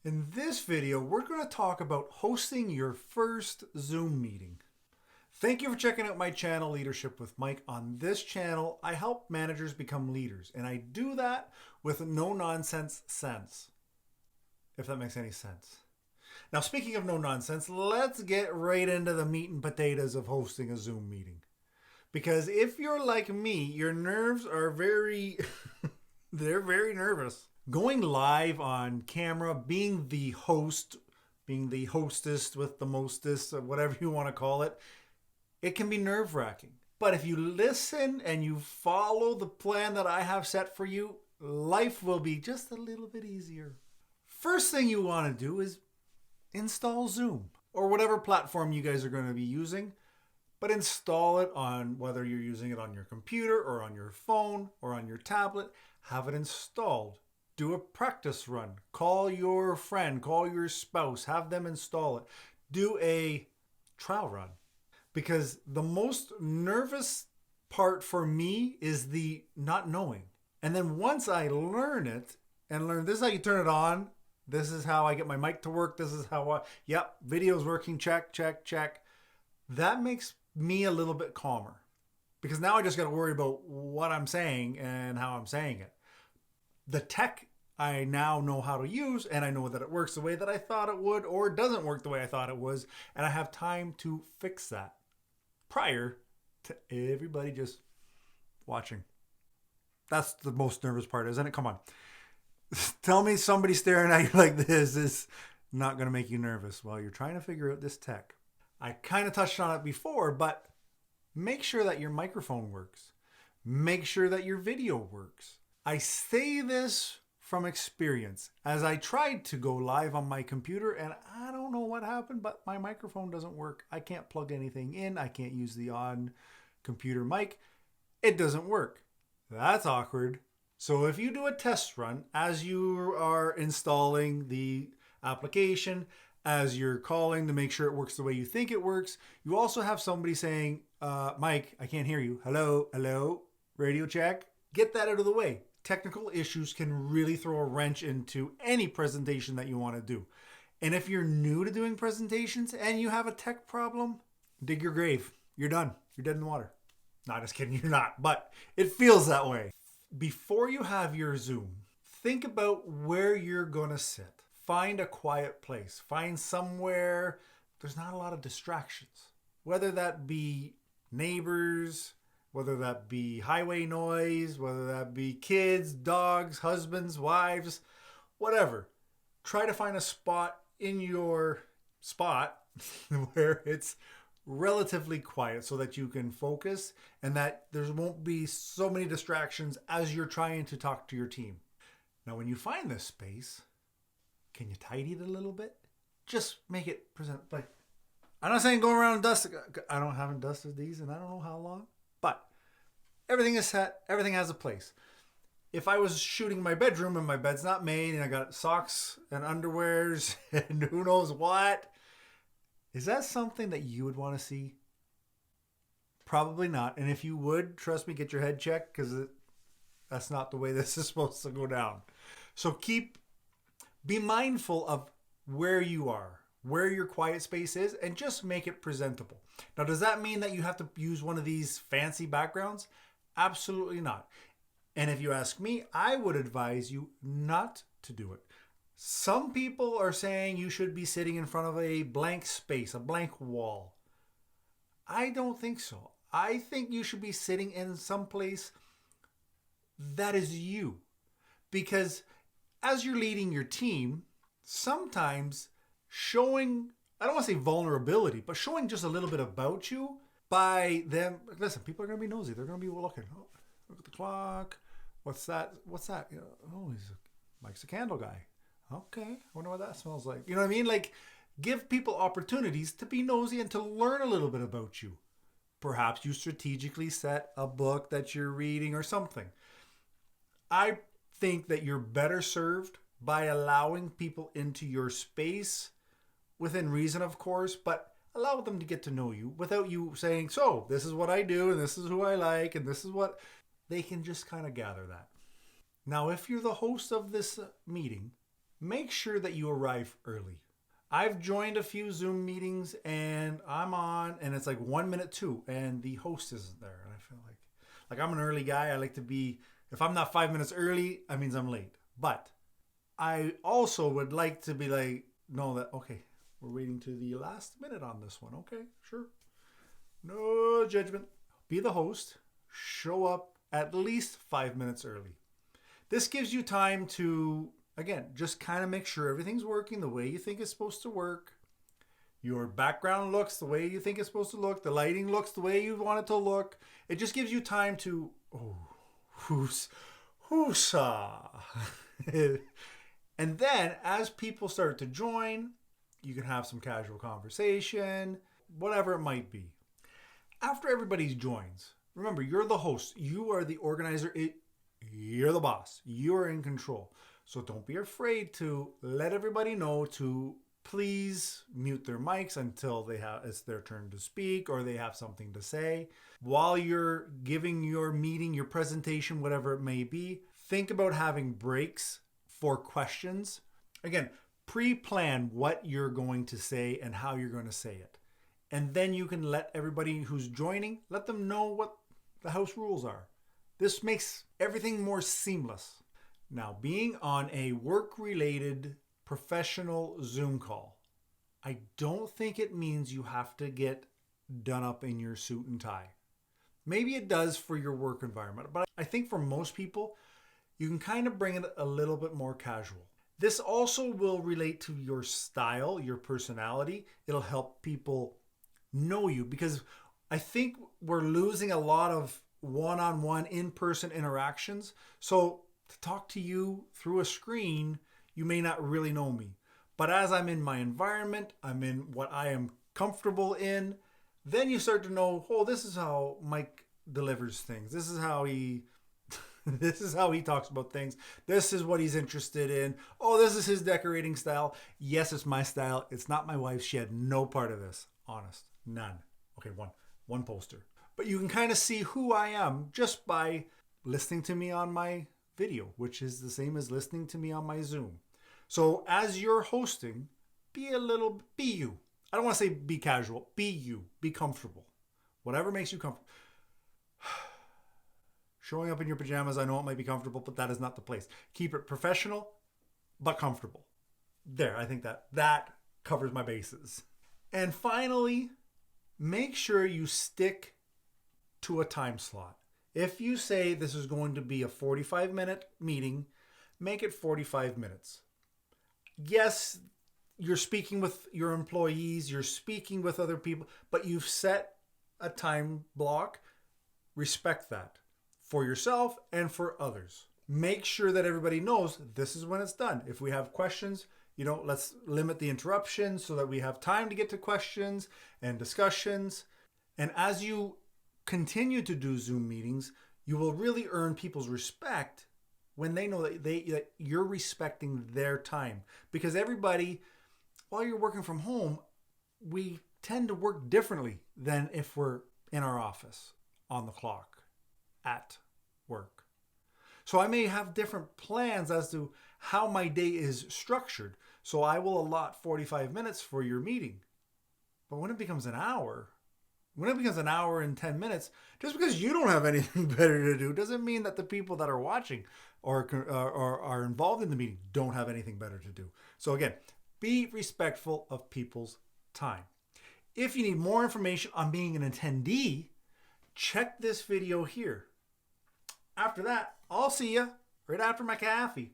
In this video, we're going to talk about hosting your first Zoom meeting. Thank you for checking out my channel, Leadership with Mike. On this channel, I help managers become leaders, and I do that with no-nonsense sense, if that makes any sense. Now, speaking of no nonsense, let's get right into the meat and potatoes of hosting a Zoom meeting. Because if you're like me, your nerves are they're very nervous. Going live on camera, being the host, being the hostess with the mostest, or whatever you want to call it, it can be nerve-wracking. But if you listen and you follow the plan that I have set for you, life will be just a little bit easier. First thing you want to do is install Zoom or whatever platform you guys are going to be using, but install it on whether you're using it on your computer or on your phone or on your tablet. Have it installed. Do a practice run. Call your friend, call your spouse, have them install it. Do a trial run. Because the most nervous part for me is the not knowing. And then once I learn it and learn this is how you turn it on, this is how I get my mic to work, this is how video's working, check, check, check. That makes me a little bit calmer. Because now I just got to worry about what I'm saying and how I'm saying it. The tech I now know how to use, and I know that it works the way that I thought it would, or it doesn't work the way I thought it was, and I have time to fix that prior to everybody just watching. That's the most nervous part, isn't it? Come on. Tell me somebody staring at you like this is not going to make you nervous while you're trying to figure out this tech. I kind of touched on it before, but make sure that your microphone works. Make sure that your video works. I say this from experience as I tried to go live on my computer and I don't know what happened, but my microphone doesn't work. I can't plug anything in. I can't use the on computer mic. It doesn't work. That's awkward. So if you do a test run as you are installing the application, as you're calling to make sure it works the way you think it works, you also have somebody saying, Mike, I can't hear you. Hello, hello, radio check. Get that out of the way. Technical issues can really throw a wrench into any presentation that you want to do. And if you're new to doing presentations and you have a tech problem, dig your grave. You're done. You're dead in the water. No, just kidding. You're not. But it feels that way. Before you have your Zoom, think about where you're going to sit. Find a quiet place. Find somewhere there's not a lot of distractions. Whether that be neighbors, whether that be highway noise, whether that be kids, dogs, husbands, wives, whatever. Try to find a spot in your spot where it's relatively quiet so that you can focus and that there won't be so many distractions as you're trying to talk to your team. Now, when you find this space, can you tidy it a little bit? Just make it present. Like, I'm not saying go around and dust. I haven't dusted these and I don't know how long. But everything is set. Everything has a place. If I was shooting my bedroom and my bed's not made and I got socks and underwears and who knows what, is that something that you would want to see? Probably not. And if you would, trust me, get your head checked because that's not the way this is supposed to go down. So be mindful of where you are, where your quiet space is, and just make it presentable. Now, does that mean that you have to use one of these fancy backgrounds? Absolutely not. And if you ask me, I would advise you not to do it. Some people are saying you should be sitting in front of a blank space, a blank wall. I don't think so. I think you should be sitting in some place that is you. Because as you're leading your team, sometimes showing, I don't want to say vulnerability, but showing just a little bit about you by them. Listen, people are going to be nosy. They're going to be looking. Oh, look at the clock. What's that? You know, oh, Mike's a candle guy. Okay, I wonder what that smells like. You know what I mean? Like, give people opportunities to be nosy and to learn a little bit about you. Perhaps you strategically set a book that you're reading or something. I think that you're better served by allowing people into your space within reason, of course, but allow them to get to know you without you saying, so this is what I do and this is who I like and this is what. They can just kind of gather that. Now, if you're the host of this meeting, make sure that you arrive early. I've joined a few Zoom meetings and I'm on and it's like 1 minute too and the host isn't there. And I feel like I'm an early guy. I like to be, if I'm not 5 minutes early, that means I'm late. But I also would like to be like, know that, okay, we're waiting to the last minute on this one. Okay, sure. No judgment. Be the host. Show up at least 5 minutes early. This gives you time to, again, just kind of make sure everything's working the way you think it's supposed to work. Your background looks the way you think it's supposed to look. The lighting looks the way you want it to look. It just gives you time to, whoosah. And then as people start to join, you can have some casual conversation, whatever it might be. After everybody joins, remember, you're the host. You are the organizer. You're the boss. You're in control. So don't be afraid to let everybody know to please mute their mics until it's their turn to speak or they have something to say. While you're giving your meeting, your presentation, whatever it may be, think about having breaks for questions. Again, pre-plan what you're going to say and how you're going to say it. And then you can let everybody who's joining, let them know what the house rules are. This makes everything more seamless. Now, being on a work-related professional Zoom call, I don't think it means you have to get done up in your suit and tie. Maybe it does for your work environment, but I think for most people, you can kind of bring it a little bit more casual. This also will relate to your style, your personality. It'll help people know you because I think we're losing a lot of one-on-one in-person interactions. So to talk to you through a screen, you may not really know me. But as I'm in my environment, I'm in what I am comfortable in, then you start to know, oh, this is how Mike delivers things. This is how he talks about things. This is what he's interested in. Oh, this is his decorating style. Yes, it's my style. It's not my wife's. She had no part of this. Honest. None. Okay, one poster. But you can kind of see who I am just by listening to me on my video, which is the same as listening to me on my Zoom. So as you're hosting, be you. I don't want to say be casual. Be you. Be comfortable. Whatever makes you comfortable. Showing up in your pajamas, I know it might be comfortable, but that is not the place. Keep it professional, but comfortable. There, I think that covers my bases. And finally, make sure you stick to a time slot. If you say this is going to be a 45-minute meeting, make it 45 minutes. Yes, you're speaking with your employees, you're speaking with other people, but you've set a time block. Respect that for yourself and for others. Make sure that everybody knows this is when it's done. If we have questions, let's limit the interruptions so that we have time to get to questions and discussions. And as you continue to do Zoom meetings, you will really earn people's respect when they know that you're respecting their time. Because everybody, while you're working from home, we tend to work differently than if we're in our office on the clock at work. So I may have different plans as to how my day is structured. So I will allot 45 minutes for your meeting. But when it becomes an hour and 10 minutes, just because you don't have anything better to do doesn't mean that the people that are watching or are involved in the meeting don't have anything better to do. So again, be respectful of people's time. If you need more information on being an attendee, check this video here. After that, I'll see you right after my coffee.